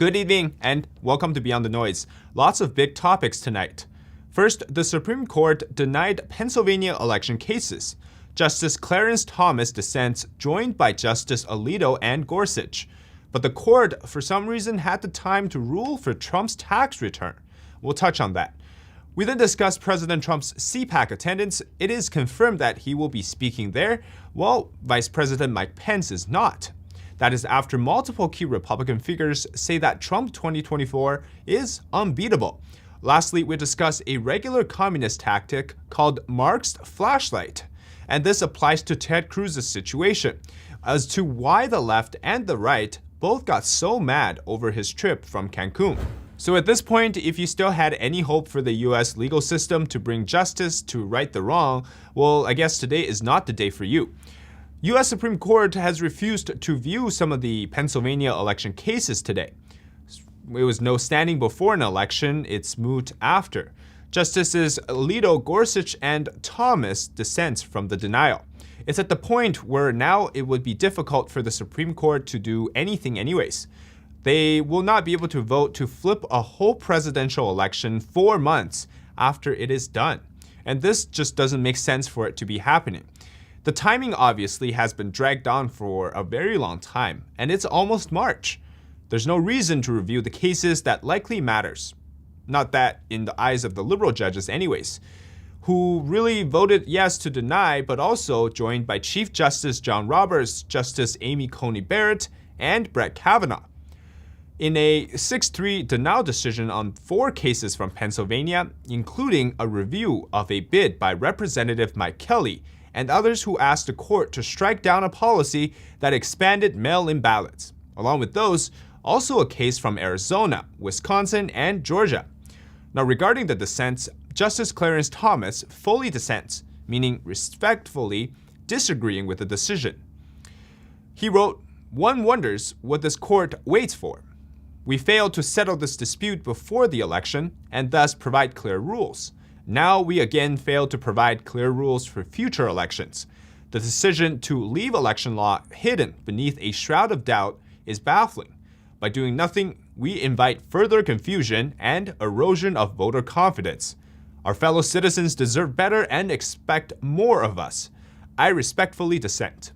Good evening and welcome to Beyond the Noise. Lots of big topics tonight. First, the Supreme Court denied Pennsylvania election cases. Justice Clarence Thomas dissents, joined by Justice Alito and Gorsuch. But the court, for some reason, had the time to rule for Trump's tax return. We'll touch on that. We then discuss President Trump's CPAC attendance. It is confirmed that he will be speaking there, while Vice President Mike Pence is not. That is after multiple key Republican figures say that Trump 2024 is unbeatable. Lastly, we discuss a regular communist tactic called Mark's flashlight. And this applies to Ted Cruz's situation, as to why the left and the right both got so mad over his trip from Cancun. So at this point, if you still had any hope for the US legal system to bring justice to right the wrong, well, I guess today is not the day for you. US Supreme Court has refused to view some of the Pennsylvania election cases today. It was no standing before an election, it's moot after. Justices Alito, Gorsuch, and Thomas dissent from the denial. It's at the point where now it would be difficult for the Supreme Court to do anything anyways. They will not be able to vote to flip a whole presidential election 4 months after it is done. And this just doesn't make sense for it to be happening. The timing obviously has been dragged on for a very long time, and it's almost March. There's no reason to review the cases that likely matters. Not that in the eyes of the liberal judges anyways, who really voted yes to deny, but also joined by Chief Justice John Roberts, Justice Amy Coney Barrett, and Brett Kavanaugh. In a 6-3 denial decision on 4 cases from Pennsylvania, including a review of a bid by Representative Mike Kelly, and others who asked the court to strike down a policy that expanded mail-in ballots. Along with those, also a case from Arizona, Wisconsin, and Georgia. Now, regarding the dissents, Justice Clarence Thomas fully dissents, meaning respectfully disagreeing with the decision. He wrote, "One wonders what this court waits for. We failed to settle this dispute before the election and thus provide clear rules. Now we again fail to provide clear rules for future elections. The decision to leave election law hidden beneath a shroud of doubt is baffling. By doing nothing, we invite further confusion and erosion of voter confidence. Our fellow citizens deserve better and expect more of us. I respectfully dissent."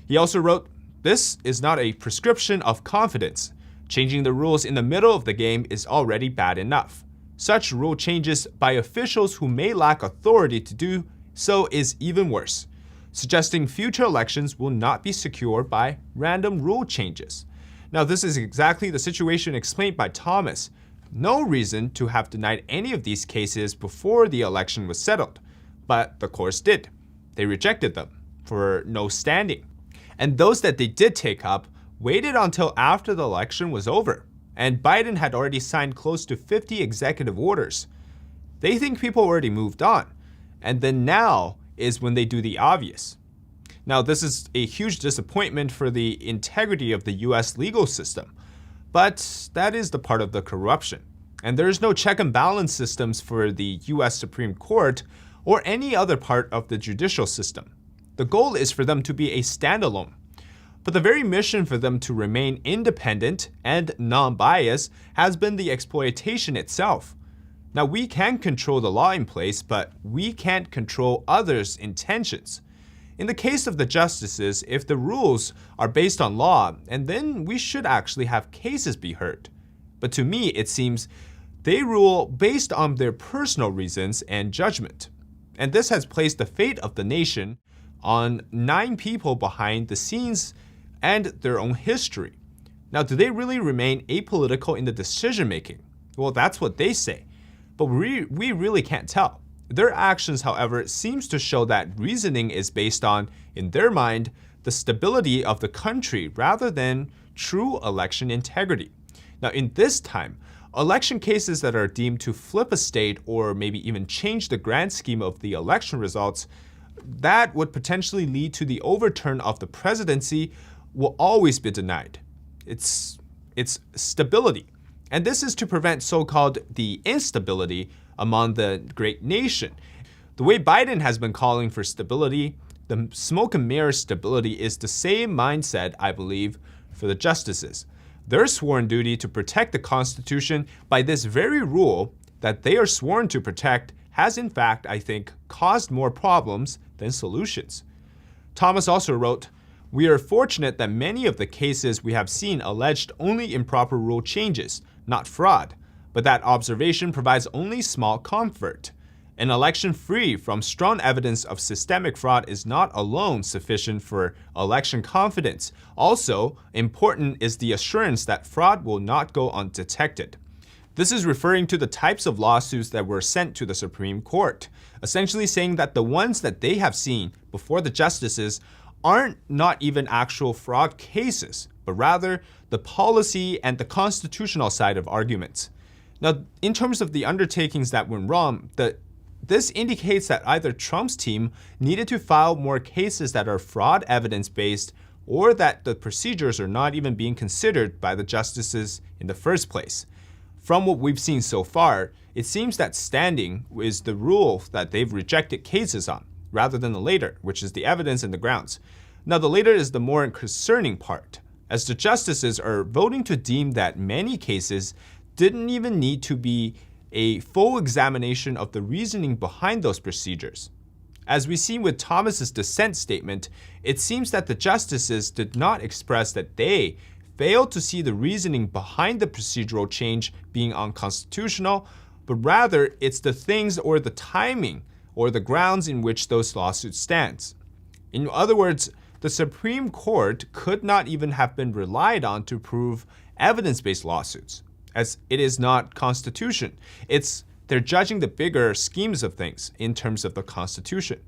He also wrote, "This is not a prescription of confidence. Changing the rules in the middle of the game is already bad enough. Such rule changes by officials who may lack authority to do so is even worse. Suggesting future elections will not be secure by random rule changes." Now, this is exactly the situation explained by Thomas. No reason to have denied any of these cases before the election was settled, but the courts did. They rejected them for no standing. And those that they did take up waited until after the election was over. And Biden had already signed close to 50 executive orders. They think people already moved on. And then now is when they do the obvious. Now, this is a huge disappointment for the integrity of the US legal system. But that is the part of the corruption. And there is no check and balance systems for the US Supreme Court or any other part of the judicial system. The goal is for them to be a standalone. But the very mission for them to remain independent and non-biased has been the exploitation itself. Now, we can control the law in place, but we can't control others' intentions. In the case of the justices, if the rules are based on law, and then we should actually have cases be heard. But to me, it seems they rule based on their personal reasons and judgment. And this has placed the fate of the nation on 9 people behind the scenes and their own history. Now, do they really remain apolitical in the decision-making? Well, that's what they say. But we really can't tell. Their actions, however, seems to show that reasoning is based on, in their mind, the stability of the country rather than true election integrity. Now, in this time, election cases that are deemed to flip a state or maybe even change the grand scheme of the election results, that would potentially lead to the overturn of the presidency will always be denied. It's stability. And this is to prevent so-called the instability among the great nation. The way Biden has been calling for stability, the smoke and mirror stability is the same mindset, I believe, for the justices. their sworn duty to protect the Constitution by this very rule that they are sworn to protect has in fact, I think, caused more problems than solutions. Thomas also wrote, "We are fortunate that many of the cases we have seen alleged only improper rule changes, not fraud, but that observation provides only small comfort. An election free from strong evidence of systemic fraud is not alone sufficient for election confidence. Also, important is the assurance that fraud will not go undetected." This is referring to the types of lawsuits that were sent to the Supreme Court, essentially saying that the ones that they have seen before the justices aren't not even actual fraud cases, but rather the policy and the constitutional side of arguments. Now, in terms of the undertakings that went wrong, this indicates that either Trump's team needed to file more cases that are fraud evidence-based, or that the procedures are not even being considered by the justices in the first place. From what we've seen so far, it seems that standing is the rule that they've rejected cases on, rather than the later, which is the evidence and the grounds. Now, the later is the more concerning part, as the justices are voting to deem that many cases didn't even need to be a full examination of the reasoning behind those procedures. As we see with Thomas's dissent statement, it seems that the justices did not express that they failed to see the reasoning behind the procedural change being unconstitutional, but rather it's the things or the timing or the grounds in which those lawsuits stand. In other words, the Supreme Court could not even have been relied on to prove evidence-based lawsuits, as it is not Constitution. They're judging the bigger schemes of things in terms of the Constitution.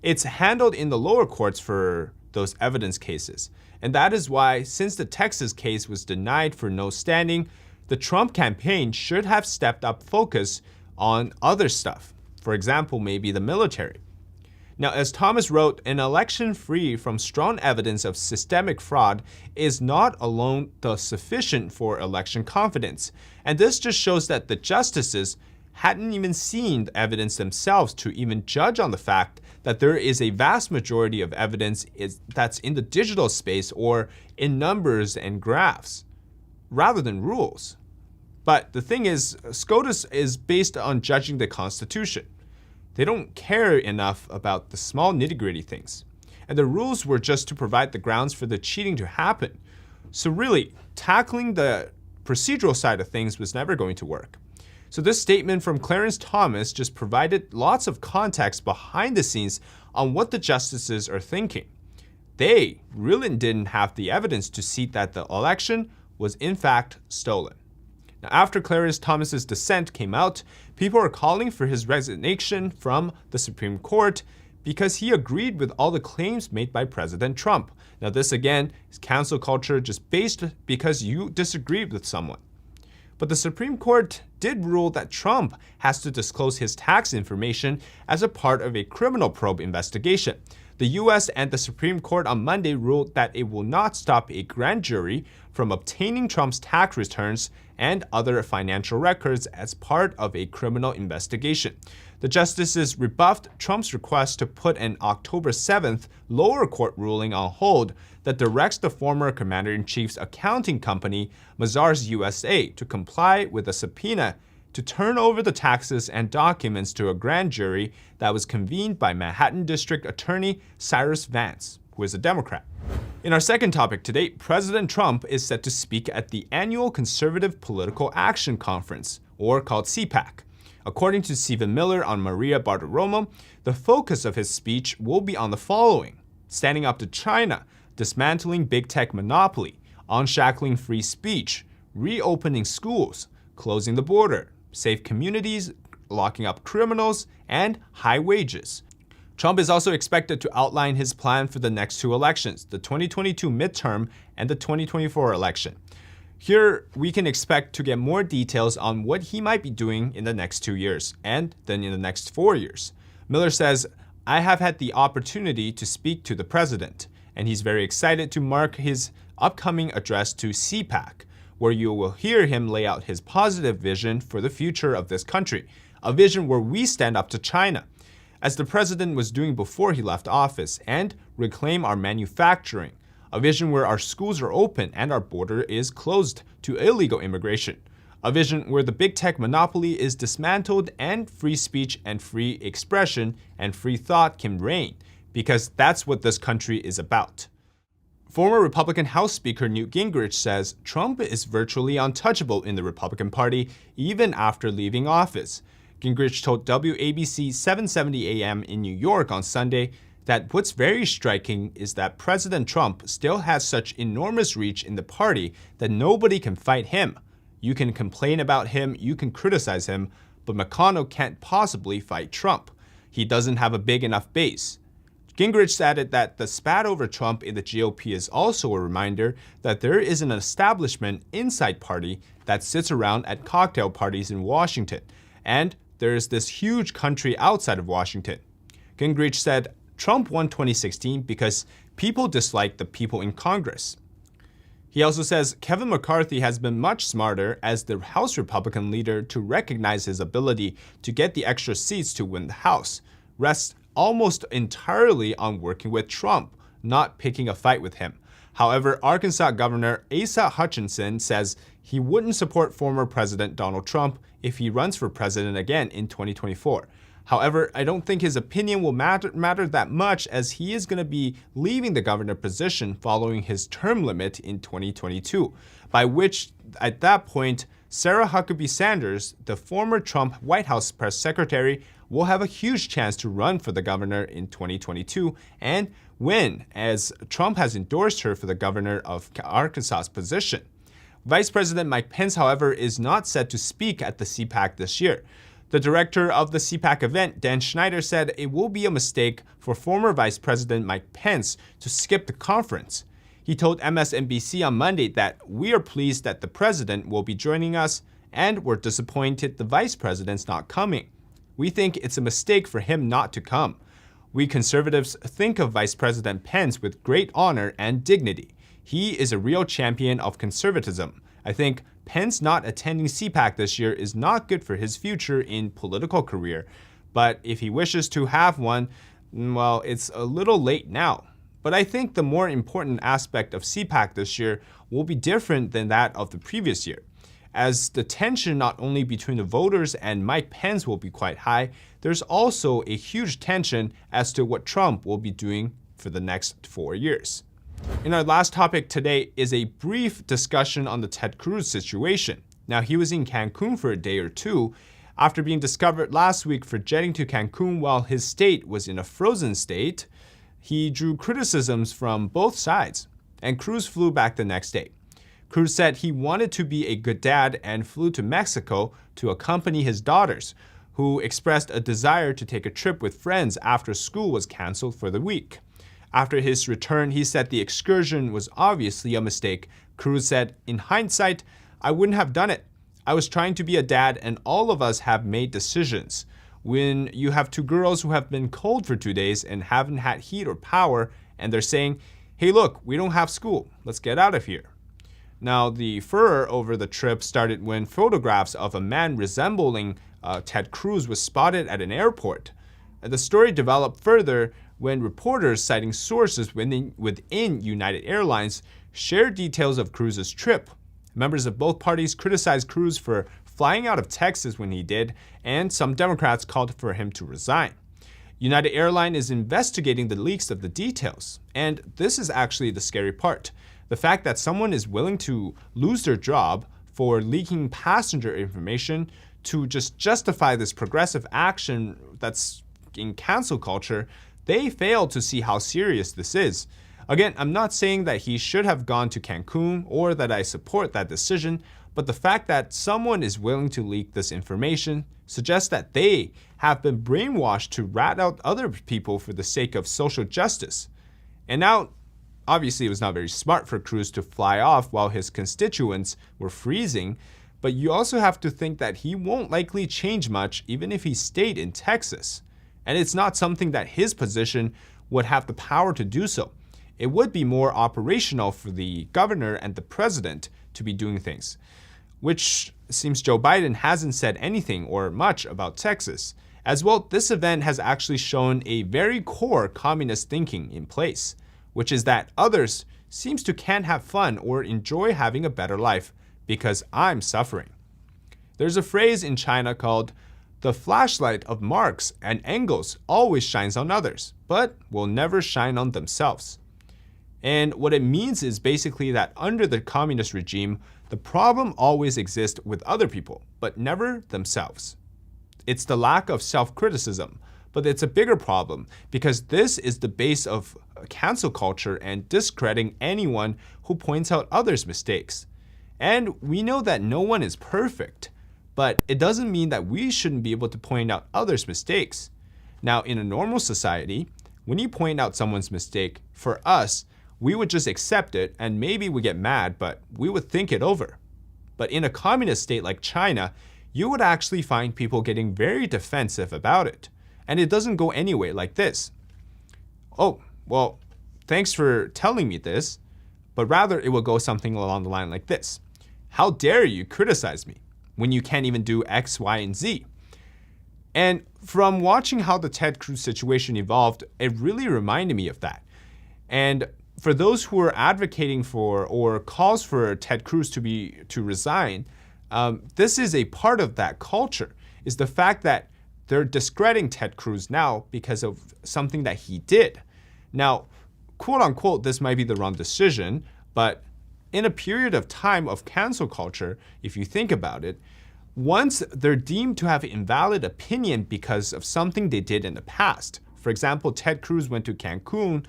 It's handled in the lower courts for those evidence cases. And that is why, since the Texas case was denied for no standing, the Trump campaign should have stepped up focus on other stuff. For example, maybe the military. Now, as Thomas wrote, an election free from strong evidence of systemic fraud is not alone sufficient for election confidence. And this just shows that the justices hadn't even seen the evidence themselves to even judge on the fact that there is a vast majority of evidence that's in the digital space or in numbers and graphs, rather than rules. But the thing is, SCOTUS is based on judging the Constitution. They don't care enough about the small nitty-gritty things. And the rules were just to provide the grounds for the cheating to happen. So really, tackling the procedural side of things was never going to work. So this statement from Clarence Thomas just provided lots of context behind the scenes on what the justices are thinking. They really didn't have the evidence to see that the election was in fact stolen. Now, after Clarence Thomas's dissent came out, people are calling for his resignation from the Supreme Court because he agreed with all the claims made by President Trump. Now, this again is cancel culture just based because you disagreed with someone. But the Supreme Court did rule that Trump has to disclose his tax information as a part of a criminal probe investigation. The US and the Supreme Court on Monday ruled that it will not stop a grand jury from obtaining Trump's tax returns and other financial records as part of a criminal investigation. The justices rebuffed Trump's request to put an October 7th lower court ruling on hold that directs the former commander-in-chief's accounting company, Mazars USA, to comply with a subpoena to turn over the taxes and documents to a grand jury that was convened by Manhattan District Attorney Cyrus Vance, who is a Democrat. In our second topic today, President Trump is set to speak at the annual Conservative Political Action Conference, or called CPAC. According to Stephen Miller on Maria Bartiromo, the focus of his speech will be on the following: standing up to China, dismantling big tech monopoly, unshackling free speech, reopening schools, closing the border, safe communities, locking up criminals, and high wages. Trump is also expected to outline his plan for the next two elections, the 2022 midterm and the 2024 election. Here, we can expect to get more details on what he might be doing in the next 2 years, and then in the next 4 years. Miller says, "I have had the opportunity to speak to the president, and he's very excited to mark his upcoming address to CPAC, where you will hear him lay out his positive vision for the future of this country, a vision where we stand up to China, as the president was doing before he left office, and reclaim our manufacturing, A vision where our schools are open and our border is closed to illegal immigration. A vision where the big tech monopoly is dismantled and free speech and free expression and free thought can reign, because that's what this country is about. Former Republican House Speaker Newt Gingrich says Trump is virtually untouchable in the Republican Party even after leaving office. Gingrich told WABC 770 AM in New York on Sunday that what's very striking is that President Trump still has such enormous reach in the party that nobody can fight him. You can complain about him, you can criticize him, but McConnell can't possibly fight Trump. He doesn't have a big enough base. Gingrich added that the spat over Trump in the GOP is also a reminder that there is an establishment inside party that sits around at cocktail parties in Washington, and there is this huge country outside of Washington. Gingrich said Trump won 2016 because people dislike the people in Congress. He also says Kevin McCarthy has been much smarter as the House Republican leader to recognize his ability to get the extra seats to win the House rests almost entirely on working with Trump, not picking a fight with him. However, Arkansas Governor Asa Hutchinson says he wouldn't support former President Donald Trump if he runs for president again in 2024. However, I don't think his opinion will matter that much, as he is going to be leaving the governor position following his term limit in 2022, by which, at that point, Sarah Huckabee Sanders, the former Trump White House press secretary, will have a huge chance to run for the governor in 2022 and win, as Trump has endorsed her for the governor of Arkansas's position. Vice President Mike Pence, however, is not set to speak at the CPAC this year. The director of the CPAC event, Dan Schneider, said it will be a mistake for former Vice President Mike Pence to skip the conference. He told MSNBC on Monday that we are pleased that the president will be joining us, and we're disappointed the vice president's not coming. We think it's a mistake for him not to come. We conservatives think of Vice President Pence with great honor and dignity. He is a real champion of conservatism. I think Pence not attending CPAC this year is not good for his future in political career. But if he wishes to have one, well, it's a little late now. But I think the more important aspect of CPAC this year will be different than that of the previous year, as the tension not only between the voters and Mike Pence will be quite high, there's also a huge tension as to what Trump will be doing for the next 4 years. And our last topic today is a brief discussion on the Ted Cruz situation. Now, he was in Cancun for a day or two after being discovered last week for jetting to Cancun while his state was in a frozen state. He drew criticisms from both sides, and Cruz flew back the next day. Cruz said he wanted to be a good dad and flew to Mexico to accompany his daughters, who expressed a desire to take a trip with friends after school was canceled for the week. After his return, he said the excursion was obviously a mistake. Cruz said, "In hindsight, I wouldn't have done it. I was trying to be a dad, and all of us have made decisions. When you have two girls who have been cold for 2 days and haven't had heat or power, and they're saying, 'Hey, look, we don't have school. Let's get out of here.'" Now, the furor over the trip started when photographs of a man resembling Ted Cruz was spotted at an airport. The story developed further when reporters citing sources within United Airlines shared details of Cruz's trip. Members of both parties criticized Cruz for flying out of Texas when he did, and some Democrats called for him to resign. United Airlines is investigating the leaks of the details, and this is actually the scary part. The fact that someone is willing to lose their job for leaking passenger information to just justify this progressive action that's in cancel culture, they fail to see how serious this is. Again, I'm not saying that he should have gone to Cancun or that I support that decision, but the fact that someone is willing to leak this information suggests that they have been brainwashed to rat out other people for the sake of social justice. And now, obviously, it was not very smart for Cruz to fly off while his constituents were freezing, but you also have to think that he won't likely change much even if he stayed in Texas. And it's not something that his position would have the power to do so. It would be more operational for the governor and the president to be doing things, which seems Joe Biden hasn't said anything or much about Texas. As well, this event has actually shown a very core communist thinking in place, which is that others seems to can't have fun or enjoy having a better life because I'm suffering. There's a phrase in China called, "The flashlight of Marx and Engels always shines on others, but will never shine on themselves." And what it means is basically that under the communist regime, the problem always exists with other people, but never themselves. It's the lack of self-criticism, but it's a bigger problem because this is the base of cancel culture and discrediting anyone who points out others' mistakes. And we know that no one is perfect, but it doesn't mean that we shouldn't be able to point out others' mistakes. Now, in a normal society, when you point out someone's mistake, for us, we would just accept it and maybe we get mad, but we would think it over. But in a communist state like China, you would actually find people getting very defensive about it. And it doesn't go anyway like this. "Oh, well, thanks for telling me this," but rather it will go something along the line like this. "How dare you criticize me when you can't even do X, Y, and Z?" And from watching how the Ted Cruz situation evolved, it really reminded me of that. And for those who are advocating for or calls for Ted Cruz to resign, this is a part of that culture, is the fact that they're discrediting Ted Cruz now because of something that he did. Now, quote unquote, this might be the wrong decision, but in a period of time of cancel culture, if you think about it, once they're deemed to have invalid opinion because of something they did in the past, for example, Ted Cruz went to Cancun,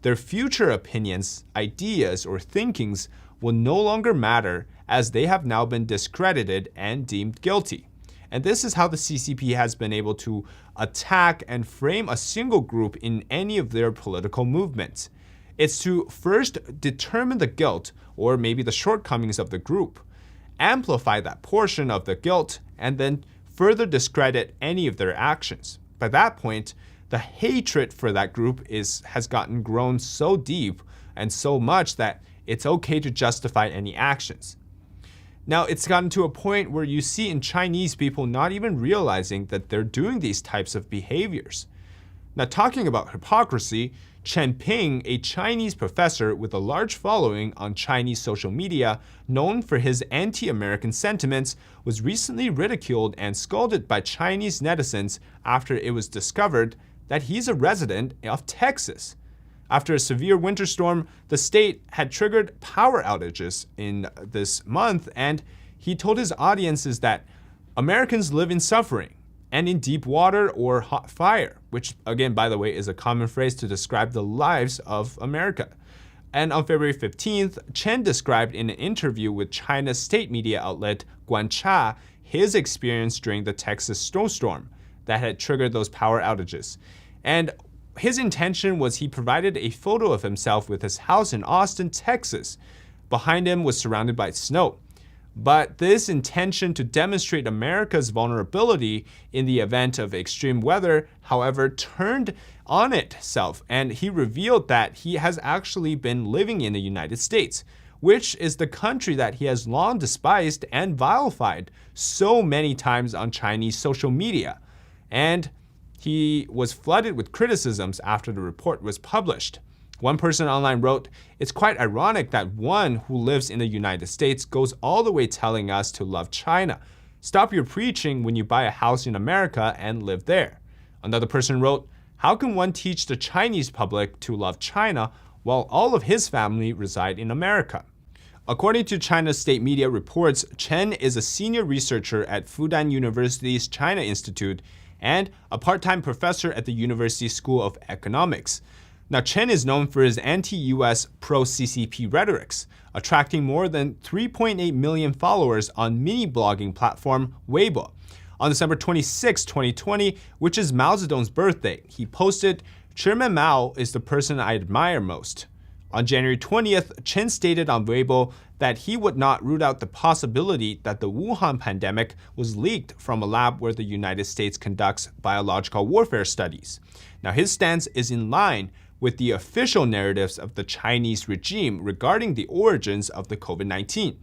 their future opinions, ideas, or thinkings will no longer matter as they have now been discredited and deemed guilty. And this is how the CCP has been able to attack and frame a single group in any of their political movements. It's to first determine the guilt or maybe the shortcomings of the group, amplify that portion of the guilt, and then further discredit any of their actions. By that point, the hatred for that group has gotten grown so deep and so much that it's okay to justify any actions. Now, it's gotten to a point where you see in Chinese people not even realizing that they're doing these types of behaviors. Now, talking about hypocrisy, Chen Ping, a Chinese professor with a large following on Chinese social media, known for his anti-American sentiments, was recently ridiculed and scolded by Chinese netizens after it was discovered that he's a resident of Texas. After a severe winter storm, the state had triggered power outages in this month, and he told his audiences that Americans live in suffering and in deep water or hot fire, which again, by the way, is a common phrase to describe the lives of America. And on February 15th, Chen described in an interview with China's state media outlet Guancha his experience during the Texas snowstorm that had triggered those power outages. And his intention was he provided a photo of himself with his house in Austin, Texas. Behind him was surrounded by snow. But this intention to demonstrate America's vulnerability in the event of extreme weather, however, turned on itself, and he revealed that he has actually been living in the United States, which is the country that he has long despised and vilified so many times on Chinese social media. And he was flooded with criticisms after the report was published. One person online wrote, "It's quite ironic that one who lives in the United States goes all the way telling us to love China. Stop your preaching when you buy a house in America and live there." Another person wrote, "How can one teach the Chinese public to love China while all of his family reside in America?" According to China's state media reports, Chen is a senior researcher at Fudan University's China Institute and a part-time professor at the University School of Economics. Now, Chen is known for his anti-US pro-CCP rhetorics, attracting more than 3.8 million followers on mini-blogging platform Weibo. On December 26, 2020, which is Mao Zedong's birthday, he posted, "Chairman Mao is the person I admire most." On January 20th, Chen stated on Weibo that he would not rule out the possibility that the Wuhan pandemic was leaked from a lab where the United States conducts biological warfare studies. Now, his stance is in line with the official narratives of the Chinese regime regarding the origins of the COVID-19.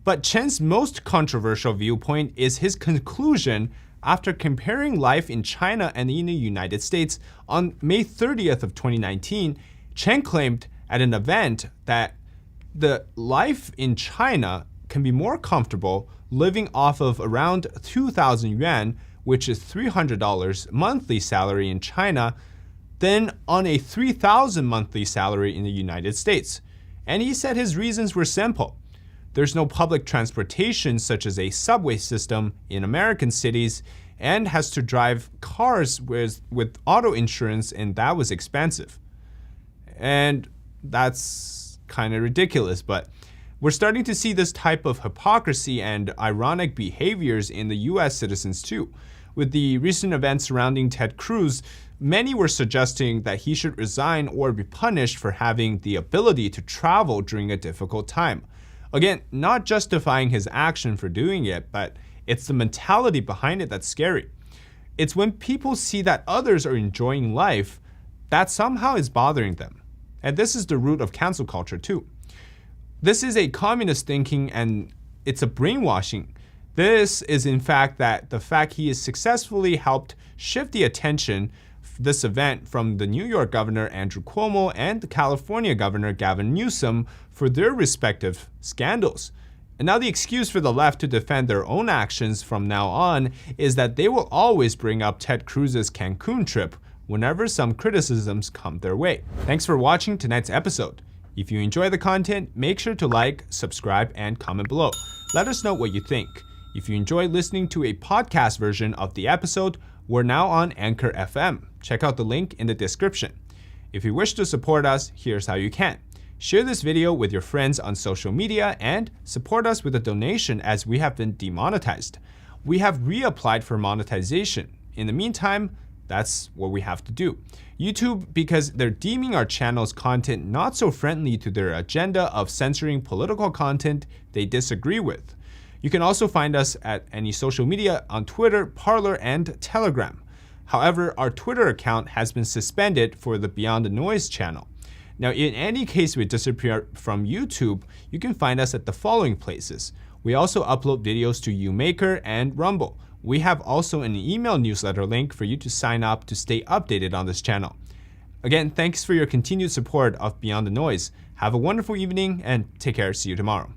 But Chen's most controversial viewpoint is his conclusion after comparing life in China and in the United States. On May 30th of 2019, Chen claimed at an event that the life in China can be more comfortable living off of around 2,000 yuan, which is $300 monthly salary in China, than on a 3,000 monthly salary in the United States. And he said his reasons were simple. There's no public transportation such as a subway system in American cities, and has to drive cars with auto insurance, and that was expensive. And that's kind of ridiculous, but we're starting to see this type of hypocrisy and ironic behaviors in the US citizens too. With the recent events surrounding Ted Cruz, many were suggesting that he should resign or be punished for having the ability to travel during a difficult time. Again, not justifying his action for doing it, but it's the mentality behind it that's scary. It's when people see that others are enjoying life that somehow is bothering them. And this is the root of cancel culture too. This is a communist thinking, and it's a brainwashing. This is in fact that the fact he has successfully helped shift the attention this event from the New York governor Andrew Cuomo and the California governor Gavin Newsom for their respective scandals. And now the excuse for the left to defend their own actions from now on is that they will always bring up Ted Cruz's Cancun trip whenever some criticisms come their way. Thanks for watching tonight's episode. If you enjoy the content, make sure to like, subscribe, and comment below. Let us know what you think. If you enjoy listening to a podcast version of the episode, we're now on Anchor FM. Check out the link in the description. If you wish to support us, here's how you can. Share this video with your friends on social media and support us with a donation as we have been demonetized. We have reapplied for monetization. In the meantime, that's what we have to do. YouTube, because they're deeming our channel's content not so friendly to their agenda of censoring political content they disagree with. You can also find us at any social media on Twitter, Parler, and Telegram. However, our Twitter account has been suspended for the Beyond the Noise channel. Now, in any case we disappear from YouTube, you can find us at the following places. We also upload videos to YouMaker and Rumble. We have also an email newsletter link for you to sign up to stay updated on this channel. Again, thanks for your continued support of Beyond the Noise. Have a wonderful evening and take care. See you tomorrow.